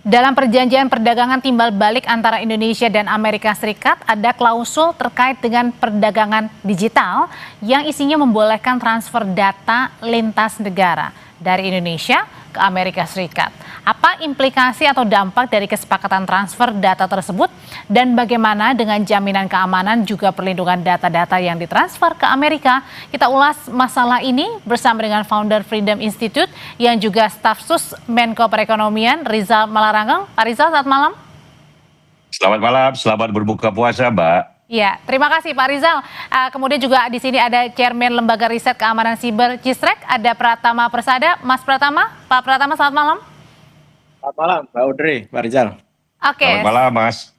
Dalam perjanjian perdagangan timbal balik antara Indonesia dan Amerika Serikat, ada klausul terkait dengan perdagangan digital yang isinya membolehkan transfer data lintas negara dari Indonesia ke Amerika Serikat. Apa implikasi atau dampak dari kesepakatan transfer data tersebut dan bagaimana dengan jaminan keamanan juga perlindungan data-data yang ditransfer ke Amerika? Kita ulas masalah ini bersama dengan founder Freedom Institute yang juga staf sus Menko Perekonomian Rizal Malarangeng. Pak Rizal, selamat malam. Selamat malam, selamat berbuka puasa, Mbak. Ya, terima kasih Pak Rizal. Kemudian juga di sini ada Chairman Lembaga Riset Keamanan Siber Cisrek, ada Pratama Persada. Mas Pratama, Pak Pratama, selamat malam. Selamat malam, Mbak Audrey, Pak Rizal. Oke. Selamat malam, Mas.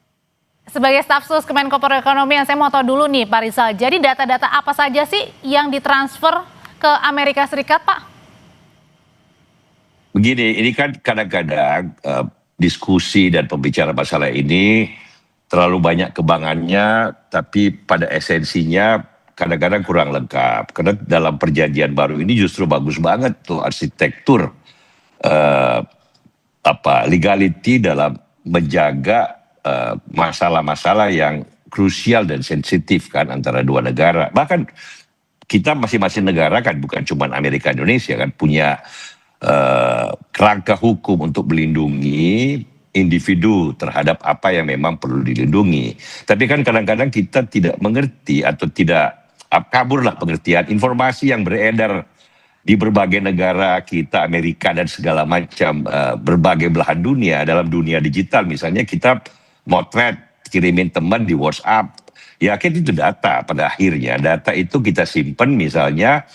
Sebagai staf sus Kemenko Perekonomian, saya mau tahu dulu nih Pak Rizal. Jadi data-data apa saja sih yang ditransfer ke Amerika Serikat, Pak? Begini, ini kan kadang-kadang diskusi dan pembicara masalah ini terlalu banyak kebangannya, tapi pada esensinya kadang-kadang kurang lengkap. Karena dalam perjanjian baru ini justru bagus banget tuh arsitektur legality dalam menjaga masalah-masalah yang krusial dan sensitif kan antara dua negara. Bahkan kita masing-masing negara kan bukan cuma Amerika Indonesia kan punya kerangka hukum untuk melindungi individu terhadap apa yang memang perlu dilindungi. Tapi kan kadang-kadang kita tidak mengerti atau tidak kaburlah pengertian informasi yang beredar di berbagai negara kita, Amerika dan segala macam berbagai belahan dunia. Dalam dunia digital misalnya kita motret, kirimin teman di WhatsApp, ya kan itu data pada akhirnya. Data itu kita simpan misalnya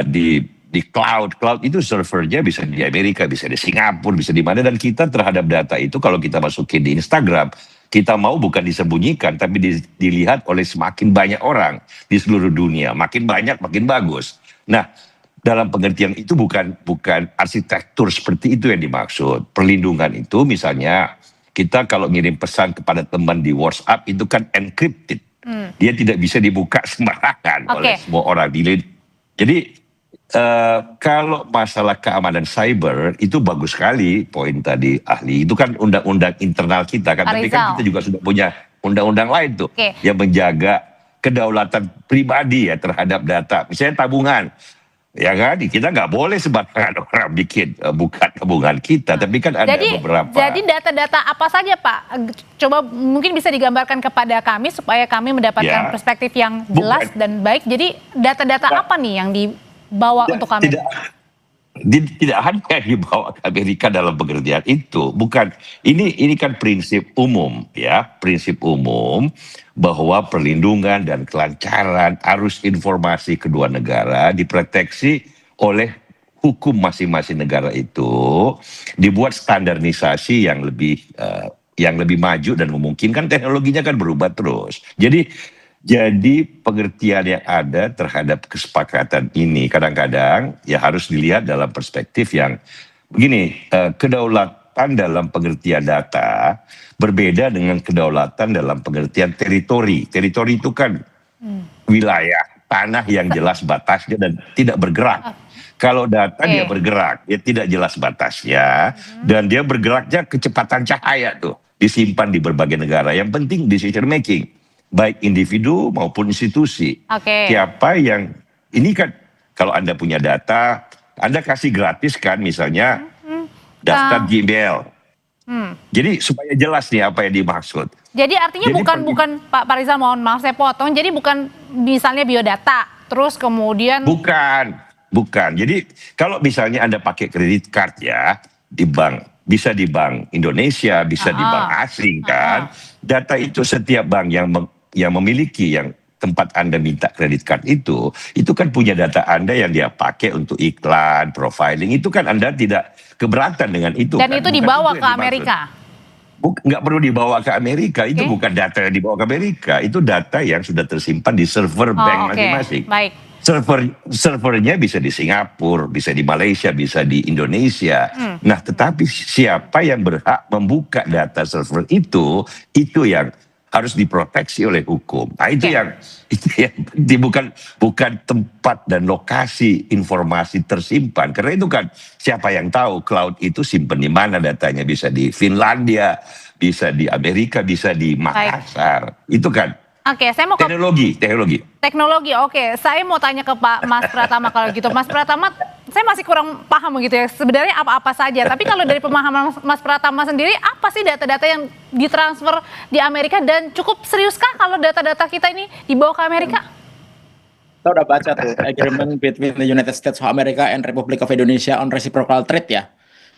di cloud itu servernya bisa di Amerika, bisa di Singapura, bisa di mana, dan kita terhadap data itu kalau kita masukin di Instagram, kita mau bukan disembunyikan tapi dilihat oleh semakin banyak orang di seluruh dunia, makin banyak makin bagus. Nah, dalam pengertian itu bukan arsitektur seperti itu yang dimaksud. Perlindungan itu misalnya kita kalau ngirim pesan kepada teman di WhatsApp itu kan encrypted. Dia tidak bisa dibuka sembarangan oleh semua orang. Jadi kalau masalah keamanan cyber itu bagus sekali poin tadi ahli. Itu kan undang-undang internal kita kan. Tapi kan kita juga sudah punya undang-undang lain tuh yang menjaga kedaulatan pribadi ya terhadap data. Misalnya tabungan. Ya kan, kita nggak boleh sembarangan orang bikin buka tabungan kita, tapi kan ada beberapa. Jadi data-data apa saja Pak? Coba mungkin bisa digambarkan kepada kami supaya kami mendapatkan perspektif yang jelas dan baik. Jadi data-data apa nih yang dibawa untuk kami? Tidak hanya dibawa ke Amerika dalam pengertian itu, bukan. Ini kan prinsip umum ya, prinsip umum bahwa perlindungan dan kelancaran arus informasi kedua negara diproteksi oleh hukum masing-masing negara itu, dibuat standarisasi yang lebih maju dan memungkinkan teknologinya kan berubah terus. Jadi pengertian yang ada terhadap kesepakatan ini kadang-kadang ya harus dilihat dalam perspektif yang begini, kedaulatan dalam pengertian data berbeda dengan kedaulatan dalam pengertian teritori. Teritori itu kan wilayah, tanah yang jelas batasnya dan tidak bergerak. Kalau data dia bergerak, dia tidak jelas batasnya dan dia bergeraknya kecepatan cahaya tuh, disimpan di berbagai negara. Yang penting decision making. Baik individu maupun institusi. Siapa yang, ini kan kalau Anda punya data, Anda kasih gratis kan misalnya daftar Gmail. Jadi supaya jelas nih apa yang dimaksud. Jadi artinya bukan Pak Rizal, mohon maaf saya potong, jadi bukan misalnya biodata, terus kemudian. Bukan. Jadi kalau misalnya Anda pakai kredit card ya, di bank, bisa di bank Indonesia, bisa di bank asing kan. Data itu setiap bank yang memiliki yang tempat Anda minta kredit card itu kan punya data Anda yang dia pakai untuk iklan, profiling, itu kan Anda tidak keberatan dengan itu. Dan kan? itu dibawa ke Amerika? Nggak perlu dibawa ke Amerika, itu bukan data yang dibawa ke Amerika, itu data yang sudah tersimpan di server bank masing-masing. Baik. Servernya bisa di Singapura, bisa di Malaysia, bisa di Indonesia. Nah, tetapi siapa yang berhak membuka data server itu yang harus diproteksi oleh hukum. Nah, itu Oke. yang penting, bukan tempat dan lokasi informasi tersimpan. Karena itu kan siapa yang tahu cloud itu simpan di mana datanya, bisa di Finlandia, bisa di Amerika, bisa di Makassar. Itu kan Oke, saya mau ke teknologi. teknologi. Oke, saya mau tanya ke Pak Mas Pratama kalau gitu. Mas Pratama, saya masih kurang paham begitu ya. Sebenarnya apa-apa saja. Tapi kalau dari pemahaman Mas Pratama sendiri, apa sih data-data yang ditransfer di Amerika dan cukup seriuskah kalau data-data kita ini dibawa ke Amerika? Kita udah baca tuh agreement between the United States of America and Republic of Indonesia on reciprocal trade ya.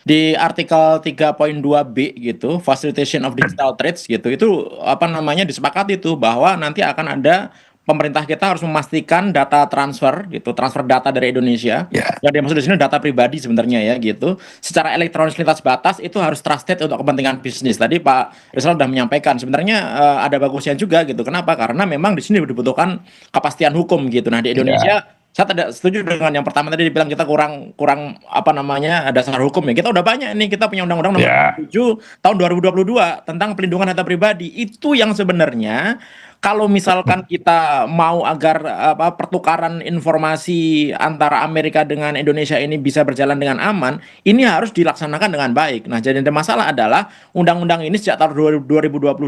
Di artikel 3.2b gitu, facilitation of digital trades gitu, itu apa namanya disepakati itu bahwa nanti akan ada pemerintah kita harus memastikan data transfer gitu, transfer data dari Indonesia. Ya. Yang dimaksud di sini data pribadi sebenarnya ya gitu. Secara elektronik lintas batas itu harus trusted untuk kepentingan bisnis. Tadi Pak Rizal sudah menyampaikan sebenarnya ada bagusnya juga gitu. Kenapa? Karena memang di sini dibutuhkan kepastian hukum gitu. Nah, di Indonesia saya tidak setuju dengan yang pertama tadi dibilang kita kurang apa namanya dasar hukum ya. Kita udah banyak nih, kita punya undang-undang nomor 7 tahun 2022 tentang pelindungan data pribadi. Itu yang sebenarnya kalau misalkan kita mau agar pertukaran informasi antara Amerika dengan Indonesia ini bisa berjalan dengan aman, ini harus dilaksanakan dengan baik. Nah, jadi ada masalah adalah undang-undang ini sejak tahun 2022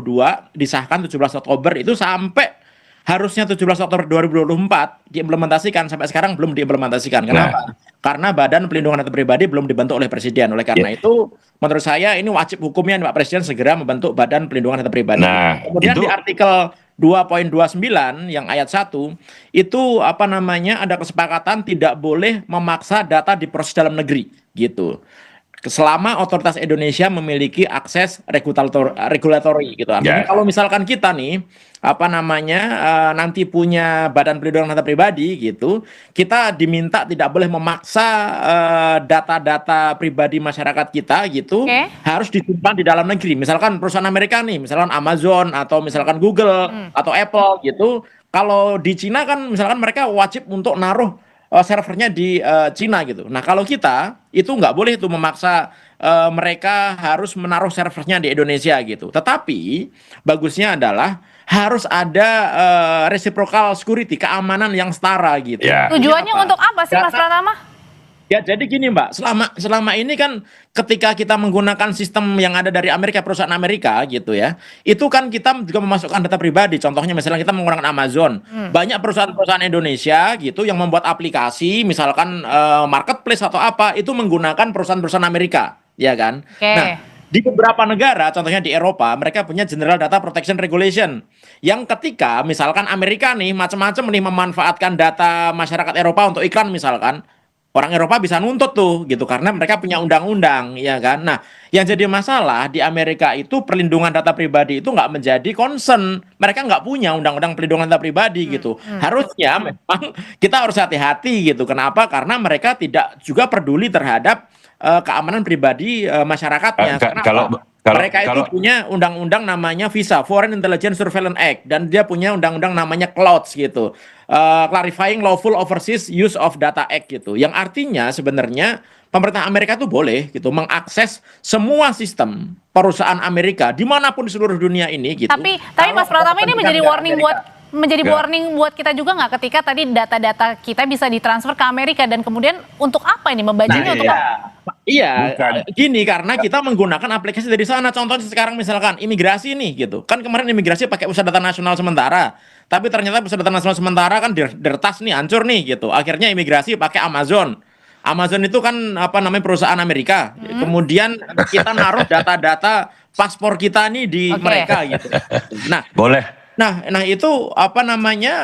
disahkan 17 Oktober itu sampai harusnya 17 Oktober 2024 diimplementasikan, sampai sekarang belum diimplementasikan. Kenapa? Karena Badan Pelindungan Data Pribadi belum dibentuk oleh Presiden. Oleh karena itu, menurut saya ini wajib hukumnya Pak Presiden segera membentuk Badan Pelindungan Data Pribadi. Kemudian di artikel 2.29 yang ayat 1 itu apa namanya ada kesepakatan tidak boleh memaksa data diproses dalam negeri gitu. Selama otoritas Indonesia memiliki akses regulatory gitu. Artinya kalau misalkan kita nih apa namanya nanti punya Badan Pelindungan Data Pribadi gitu, kita diminta tidak boleh memaksa data-data pribadi masyarakat kita gitu harus disimpan di dalam negeri. Misalkan perusahaan Amerika nih, misalkan Amazon atau misalkan Google atau Apple gitu. Kalau di Cina kan misalkan mereka wajib untuk naruh servernya di Cina gitu. Nah, kalau kita itu nggak boleh tuh memaksa mereka harus menaruh servernya di Indonesia gitu. Tetapi bagusnya adalah harus ada reciprocal security, keamanan yang setara gitu. Tujuannya untuk apa sih Mas Pratama? Ya, jadi gini Mbak, selama ini kan ketika kita menggunakan sistem yang ada dari Amerika, perusahaan Amerika gitu ya, itu kan kita juga memasukkan data pribadi. Contohnya misalnya kita menggunakan Amazon, banyak perusahaan-perusahaan Indonesia gitu yang membuat aplikasi, misalkan marketplace atau apa, itu menggunakan perusahaan-perusahaan Amerika, ya kan? Nah, di beberapa negara, contohnya di Eropa, mereka punya General Data Protection Regulation, yang ketika misalkan Amerika nih macam-macam nih memanfaatkan data masyarakat Eropa untuk iklan misalkan, orang Eropa bisa nuntut tuh gitu karena mereka punya undang-undang, ya kan. Nah, yang jadi masalah di Amerika itu perlindungan data pribadi itu nggak menjadi concern. Mereka nggak punya undang-undang perlindungan data pribadi gitu. Harusnya memang kita harus hati-hati gitu. Kenapa? Karena mereka tidak juga peduli terhadap keamanan pribadi masyarakatnya. Kenapa? Mereka itu punya undang-undang namanya VISA, Foreign Intelligence Surveillance Act, dan dia punya undang-undang namanya CLOUDS gitu, Clarifying Lawful Overseas Use of Data Act gitu, yang artinya sebenarnya pemerintah Amerika itu boleh gitu mengakses semua sistem perusahaan Amerika dimanapun di seluruh dunia ini gitu. Tapi Mas Pratama, ini menjadi warning buat kita juga nggak ketika tadi data-data kita bisa ditransfer ke Amerika, dan kemudian untuk apa ini membajanya untuk apa? Iya, gini, karena kita menggunakan aplikasi dari sana. Contohnya sekarang misalkan imigrasi nih gitu. Kan kemarin imigrasi pakai pusat data nasional sementara. Tapi ternyata pusat data nasional sementara kan diretas nih, hancur nih gitu. Akhirnya imigrasi pakai Amazon. Amazon itu kan apa namanya perusahaan Amerika. Kemudian kita naruh data-data paspor kita nih di mereka gitu. Nah, boleh. Nah itu apa namanya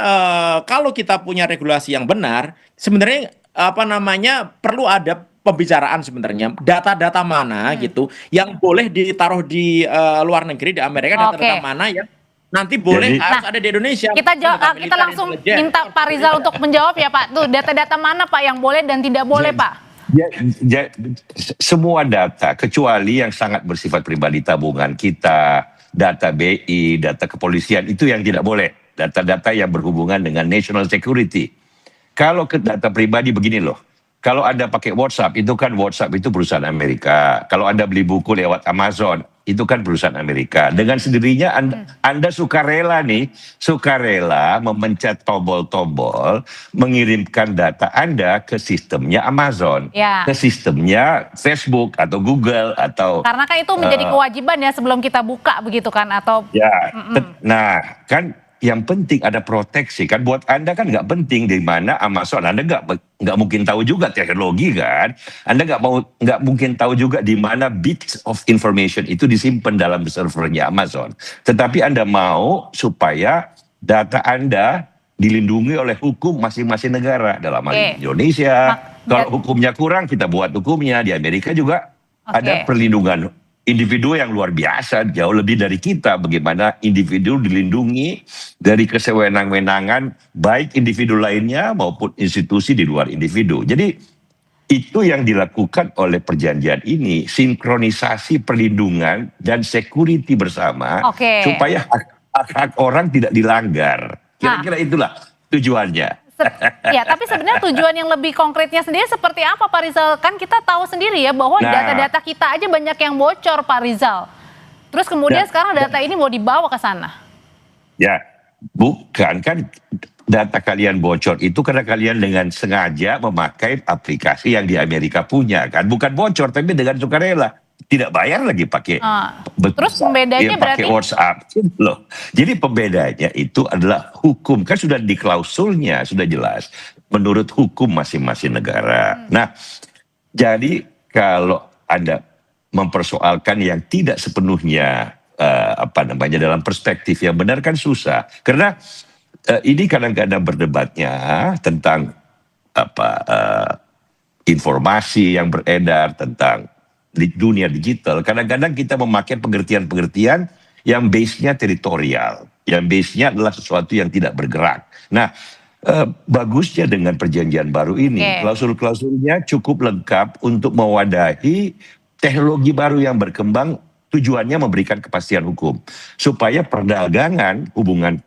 kalau kita punya regulasi yang benar, sebenarnya apa namanya perlu ada pembicaraan sebenarnya data-data mana gitu yang boleh ditaruh di luar negeri di Amerika, data-data mana yang nanti boleh harus ada di Indonesia. Kita langsung minta Pak Rizal untuk menjawab ya Pak. Tuh data-data mana Pak yang boleh dan tidak boleh Pak? Semua data kecuali yang sangat bersifat pribadi, tabungan kita, data BI, data kepolisian, itu yang tidak boleh. Data-data yang berhubungan dengan national security. Kalau ke data pribadi begini loh. Kalau Anda pakai WhatsApp, itu kan WhatsApp itu perusahaan Amerika. Kalau Anda beli buku lewat Amazon, itu kan perusahaan Amerika. Dengan sendirinya Anda sukarela memencet tombol-tombol, mengirimkan data Anda ke sistemnya Amazon, Ya. ke sistemnya Facebook atau Google atau Karena kan itu menjadi kewajiban ya sebelum kita buka begitu kan atau nah kan yang penting ada proteksi kan. Buat Anda kan nggak penting di mana Amazon, Anda nggak mungkin tahu juga teknologi kan. Anda nggak mungkin tahu juga di mana bits of information itu disimpan dalam servernya Amazon. Tetapi Anda mau supaya data Anda dilindungi oleh hukum masing-masing negara. Dalam hal ini Indonesia, kalau hukumnya kurang kita buat hukumnya. Di Amerika juga ada perlindungan individu yang luar biasa, jauh lebih dari kita. Bagaimana individu dilindungi dari kesewenang-wenangan baik individu lainnya maupun institusi di luar individu. Jadi itu yang dilakukan oleh perjanjian ini, sinkronisasi perlindungan dan security bersama supaya hak-hak orang tidak dilanggar. Kira-kira itulah tujuannya. Ya, tapi sebenarnya tujuan yang lebih konkretnya sendiri seperti apa Pak Rizal? Kan kita tahu sendiri ya bahwa data-data kita aja banyak yang bocor Pak Rizal. Terus kemudian sekarang data ini mau dibawa ke sana. Ya, bukan kan data kalian bocor itu karena kalian dengan sengaja memakai aplikasi yang di Amerika punya kan. Bukan bocor tapi dengan sukarela. Tidak bayar lagi pakai terus pembedanya berarti pakai WhatsApp loh. Jadi pembedanya itu adalah hukum, kan sudah di klausulnya sudah jelas menurut hukum masing-masing negara. Nah, jadi kalau Anda mempersoalkan yang tidak sepenuhnya dalam perspektif yang benar kan susah. Karena ini kadang-kadang berdebatnya tentang informasi yang beredar tentang di dunia digital. Kadang-kadang kita memakai pengertian-pengertian yang base-nya teritorial, yang base-nya adalah sesuatu yang tidak bergerak. Nah, bagusnya dengan perjanjian baru ini, klausul-klausulnya cukup lengkap untuk mewadahi teknologi baru yang berkembang. Tujuannya memberikan kepastian hukum supaya hubungan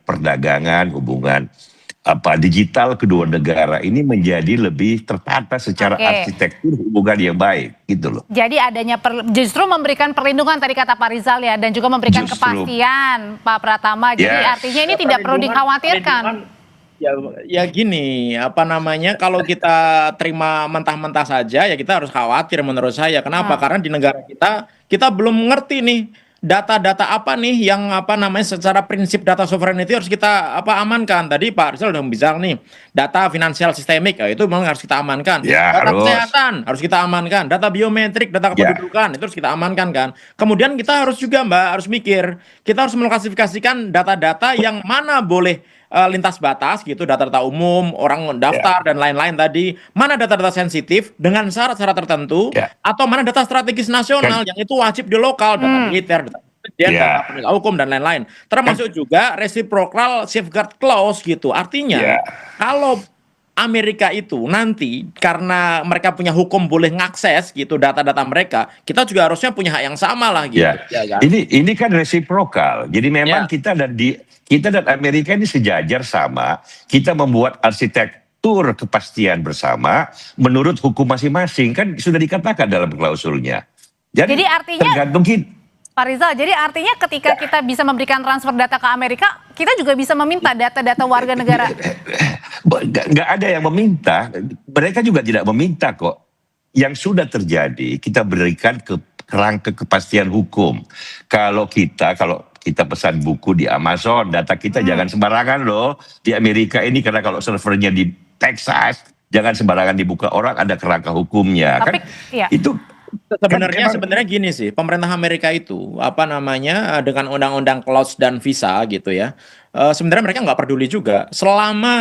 digital kedua negara ini menjadi lebih tertata secara arsitektur hubungan yang baik gitu loh. Jadi adanya justru memberikan perlindungan tadi kata Pak Rizal ya, dan juga memberikan kepastian Pak Pratama. Jadi artinya ini tidak perlu dikhawatirkan. Ya gini, kalau kita terima mentah-mentah saja ya kita harus khawatir menurut saya. Kenapa? Karena di negara kita belum mengerti nih data-data apa nih yang secara prinsip data sovereignty harus kita amankan. Tadi Pak Rizal udah bilang nih, data finansial sistemik itu memang harus kita amankan. Data kesehatan harus kita amankan, data biometrik, data kependudukan itu harus kita amankan kan. Kemudian kita harus juga harus mikir, kita harus mengklasifikasikan data-data yang mana boleh lintas batas gitu, data-data umum, orang daftar dan lain-lain tadi, mana data-data sensitif dengan syarat-syarat tertentu, atau mana data strategis nasional yang itu wajib di lokal, data militer, data penegak hukum dan lain-lain. Termasuk juga reciprocal safeguard clause gitu. Artinya kalau Amerika itu nanti karena mereka punya hukum boleh ngakses gitu data-data mereka, kita juga harusnya punya hak yang sama lah gitu. Kan? Ini kan reciprocal. Jadi memang kita dan Amerika ini sejajar sama. Kita membuat arsitektur kepastian bersama menurut hukum masing-masing, kan sudah dikatakan dalam klausulnya. Jadi artinya tergantung kita. Pak Rizal, jadi artinya ketika kita bisa memberikan transfer data ke Amerika, kita juga bisa meminta data-data warga negara. Nggak ada yang meminta, mereka juga tidak meminta kok. Yang sudah terjadi, kita berikan kerangka kepastian hukum. Kalau kita pesan buku di Amazon, data kita jangan sembarangan loh. Di Amerika ini karena kalau servernya di Texas, jangan sembarangan dibuka orang, ada kerangka hukumnya. Tapi, itu sebenarnya gini sih, pemerintah Amerika itu dengan undang-undang clause dan visa gitu ya. Sebenarnya mereka nggak peduli juga selama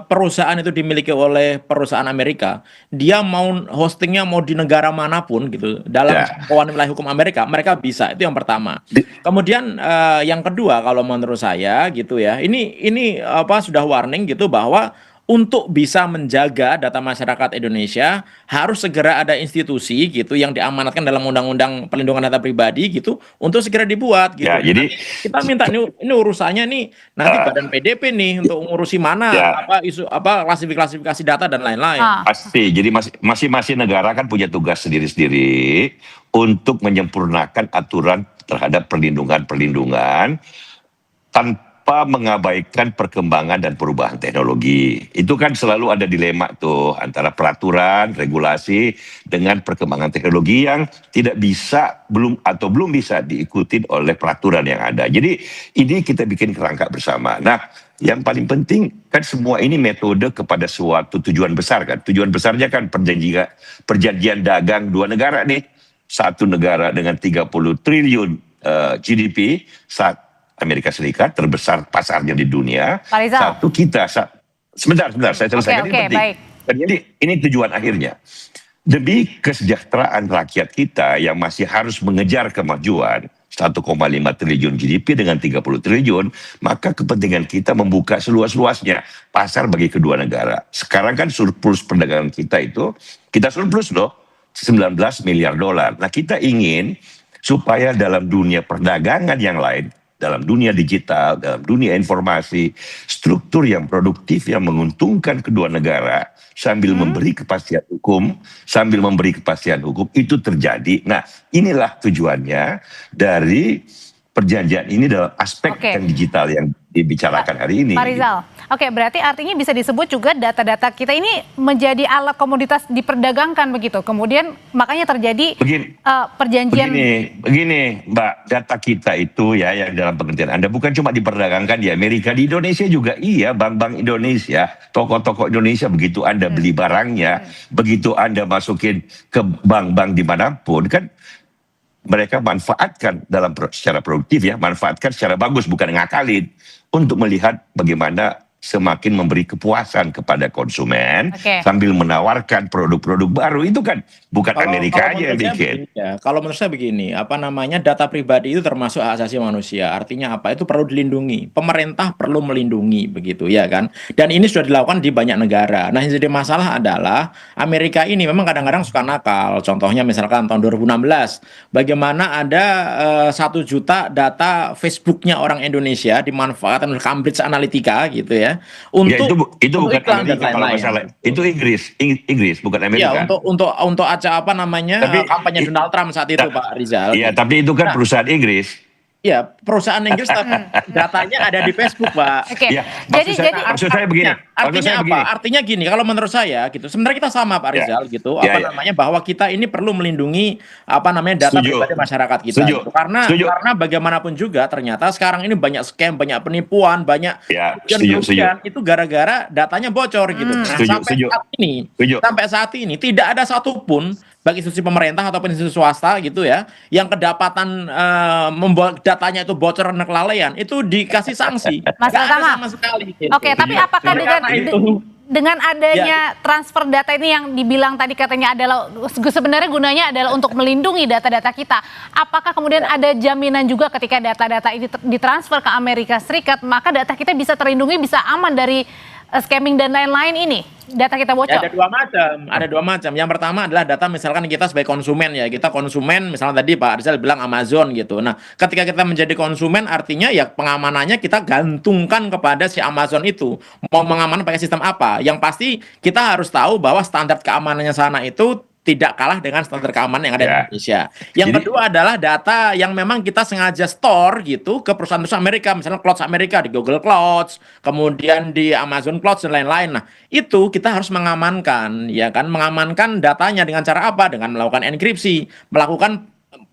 perusahaan itu dimiliki oleh perusahaan Amerika, dia mau hostingnya mau di negara manapun gitu dalam jangkauan wilayah hukum Amerika, mereka bisa. Itu yang pertama. Kemudian yang kedua kalau menurut saya gitu ya, ini sudah warning gitu bahwa untuk bisa menjaga data masyarakat Indonesia harus segera ada institusi gitu yang diamanatkan dalam Undang-Undang Perlindungan Data Pribadi gitu untuk segera dibuat gitu. Ya, jadi Kita minta ini urusannya nih nanti Badan PDP nih untuk ngurusi mana ya, klasifikasi data dan lain-lain. pasti. Jadi masing-masing negara kan punya tugas sendiri-sendiri untuk menyempurnakan aturan terhadap perlindungan tanpa mengabaikan perkembangan dan perubahan teknologi. Itu kan selalu ada dilema tuh antara peraturan, regulasi dengan perkembangan teknologi yang tidak bisa belum bisa diikuti oleh peraturan yang ada. Jadi ini kita bikin kerangka bersama. Nah, yang paling penting kan semua ini metode kepada suatu tujuan besar kan. Tujuan besarnya kan perjanjian dagang dua negara nih. Satu negara dengan 30 triliun GDP, Amerika Serikat terbesar pasarnya di dunia. Pak Rizal. Satu kita, sebentar saya selesaikan ini penting. Baik. Dan jadi ini tujuan akhirnya. Demi kesejahteraan rakyat kita yang masih harus mengejar kemajuan 1,5 triliun GDP dengan 30 triliun, maka kepentingan kita membuka seluas-luasnya pasar bagi kedua negara. Sekarang kan surplus perdagangan kita surplus loh, 19 miliar dolar. Nah, kita ingin supaya dalam dunia perdagangan yang lain, dalam dunia digital, dalam dunia informasi, struktur yang produktif yang menguntungkan kedua negara sambil memberi kepastian hukum, itu terjadi. Nah, inilah tujuannya dari perjanjian ini dalam aspek yang digital yang dibicarakan hari ini. Pak Rizal, oke, berarti artinya bisa disebut juga data-data kita ini menjadi alat komoditas diperdagangkan begitu. Kemudian makanya terjadi perjanjian. Begini, Mbak, data kita itu ya yang dalam pengertian Anda bukan cuma diperdagangkan di Amerika, di Indonesia juga iya, bank-bank Indonesia, toko-toko Indonesia begitu Anda beli barangnya, begitu Anda masukin ke bank-bank dimanapun kan mereka manfaatkan secara produktif ya, manfaatkan secara bagus bukan ngakalin untuk melihat bagaimana semakin memberi kepuasan kepada konsumen sambil menawarkan produk-produk baru. Itu kan bukan Amerika aja yang bikin. Kalau menurut saya begini, data pribadi itu termasuk hak asasi manusia. Artinya apa? Itu perlu dilindungi. Pemerintah perlu melindungi begitu ya kan. Dan ini sudah dilakukan di banyak negara. Nah, yang jadi masalah adalah Amerika ini memang kadang-kadang suka nakal. Contohnya misalkan tahun 2016, bagaimana ada 1 juta data Facebooknya orang Indonesia dimanfaatkan oleh Cambridge Analytica gitu ya. Untuk itu bukan Amerika kalau masalah. Itu Inggris bukan Amerika. Ya, untuk kampanye Donald Trump saat itu Pak Rizal. Iya, tapi itu kan perusahaan Inggris. Ya, perusahaan Inggris tapi datanya ada di Facebook, Pak. Ya, maksud saya begini. Artinya apa? Artinya gini, kalau menurut saya gitu. Sebenarnya kita sama Pak Rizal gitu. Bahwa kita ini perlu melindungi data pribadi masyarakat kita. Gitu. Karena bagaimanapun juga ternyata sekarang ini banyak scam, banyak penipuan, banyak kerugian itu gara-gara datanya bocor gitu. Nah, sampai saat ini tidak ada satupun baik institusi pemerintah ataupun institusi swasta gitu ya, yang kedapatan membuat datanya itu bocor dan kelalaian, itu dikasih sanksi. Mas Pratama, sama sekali. Gitu. Oke, tapi apakah dengan adanya transfer data ini yang dibilang tadi katanya adalah sebenarnya gunanya adalah untuk melindungi data-data kita, apakah kemudian ada jaminan juga ketika data-data ini ditransfer ke Amerika Serikat, maka data kita bisa terlindungi, bisa aman dari scamming dan lain-lain ini, data kita bocor? Ya, ada dua macam. Yang pertama adalah data misalkan kita sebagai konsumen ya, kita konsumen misalnya tadi Pak Rizal bilang Amazon gitu. Nah, ketika kita menjadi konsumen artinya ya pengamanannya kita gantungkan kepada si Amazon itu. Mau mengamankan pakai sistem apa? Yang pasti kita harus tahu bahwa standar keamanannya sana itu tidak kalah dengan standar keamanan yang ada di Indonesia. Yang kedua adalah data yang memang kita sengaja store gitu ke perusahaan-perusahaan Amerika, misalnya Clouds Amerika di Google Clouds, kemudian di Amazon Clouds dan lain-lain. Nah, itu kita harus mengamankan, ya kan, mengamankan datanya dengan cara apa? Dengan melakukan enkripsi, melakukan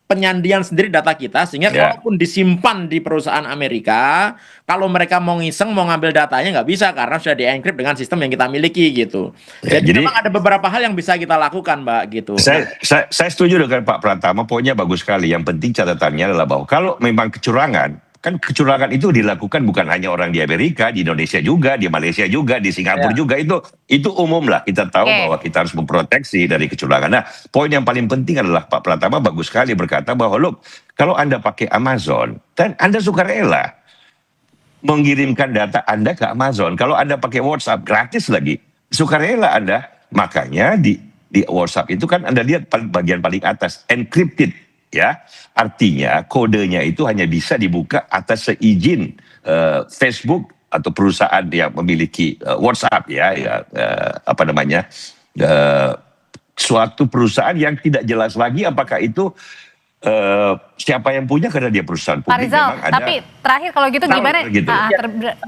penyandian sendiri data kita sehingga kalaupun disimpan di perusahaan Amerika, kalau mereka mau ngiseng mau ngambil datanya nggak bisa karena sudah dienkrip dengan sistem yang kita miliki gitu. Jadi memang ada beberapa hal yang bisa kita lakukan, Mbak, gitu. Saya setuju dengan Pak Pratama, poinnya bagus sekali. Yang penting catatannya adalah bahwa kalau memang kecurangan, kan kecurangan itu dilakukan bukan hanya orang di Amerika, di Indonesia juga, di Malaysia juga, di Singapura juga, itu umum lah. Kita tahu bahwa kita harus memproteksi dari kecurangan. Nah, poin yang paling penting adalah Pak Pratama bagus sekali berkata bahwa look, kalau Anda pakai Amazon dan Anda suka rela mengirimkan data Anda ke Amazon. Kalau Anda pakai WhatsApp gratis lagi, sukarela Anda. Makanya di WhatsApp itu kan Anda lihat bagian paling atas encrypted, ya. Artinya kodenya itu hanya bisa dibuka atas seizin Facebook atau perusahaan yang memiliki WhatsApp, apa namanya, suatu perusahaan yang tidak jelas lagi apakah itu siapa yang punya, karena dia perusahaan Pak publik. Rizal, Memang ada. tapi terakhir kalau gitu gimana? Gitu.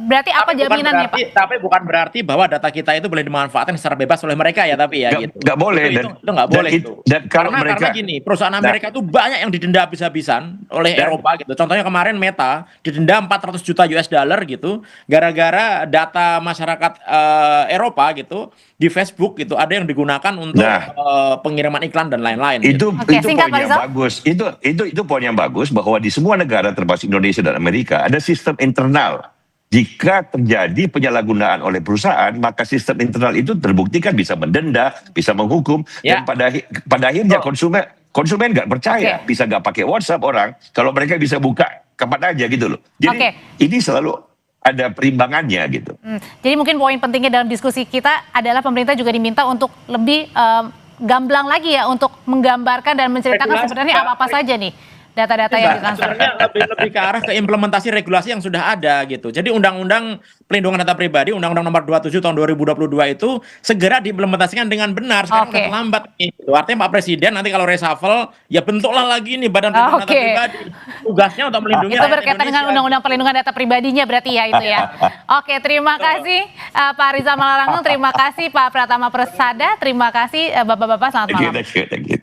Berarti apa Tapi bukan jaminannya, Pak? berarti- Tapi bukan berarti bahwa data kita itu boleh dimanfaatkan secara bebas oleh mereka ya, tapi ya gitu. Nggak boleh. Itu nggak boleh itu. Dan kalau Karena gini, perusahaan Amerika itu banyak yang didenda habis-habisan oleh Eropa gitu. Contohnya kemarin Meta didenda 400 juta US dollar gitu, gara-gara data masyarakat Eropa gitu di Facebook gitu ada yang digunakan untuk pengiriman iklan dan lain-lain. Itu Oke, singkat, poin Pak yang Rizal. bagus. Itu poin yang bagus, bahwa di semua negara termasuk Indonesia dan Amerika ada sistem internal. Jika terjadi penyalahgunaan oleh perusahaan, maka sistem internal itu terbuktikan bisa mendenda, bisa menghukum, dan pada akhirnya konsumen nggak percaya, bisa nggak pakai WhatsApp orang, kalau mereka bisa buka kapan aja gitu loh. Jadi ini selalu ada perimbangannya gitu. Jadi mungkin poin pentingnya dalam diskusi kita adalah pemerintah juga diminta untuk lebih gamblang lagi ya, untuk menggambarkan dan menceritakan sebenarnya apa-apa saja nih data-data yang ditransfer. Sebenarnya lebih ke arah ke implementasi regulasi yang sudah ada gitu. Jadi Undang-Undang Pelindungan Data Pribadi, Undang-Undang Nomor 27 Tahun 2022 itu segera diimplementasikan dengan benar. Sekarang udah terlambat nih. Gitu. Artinya Pak Presiden nanti kalau reshuffle, ya bentuklah lagi nih Badan Pelindungan Data Pribadi. Tugasnya untuk melindungi itu berkaitan dengan Undang-Undang Perlindungan Data Pribadinya berarti ya itu ya. Oke, terima kasih Pak Rizal Malarangeng, terima kasih Pak Pratama Persada, terima kasih Bapak-bapak, selamat malam. Thank you.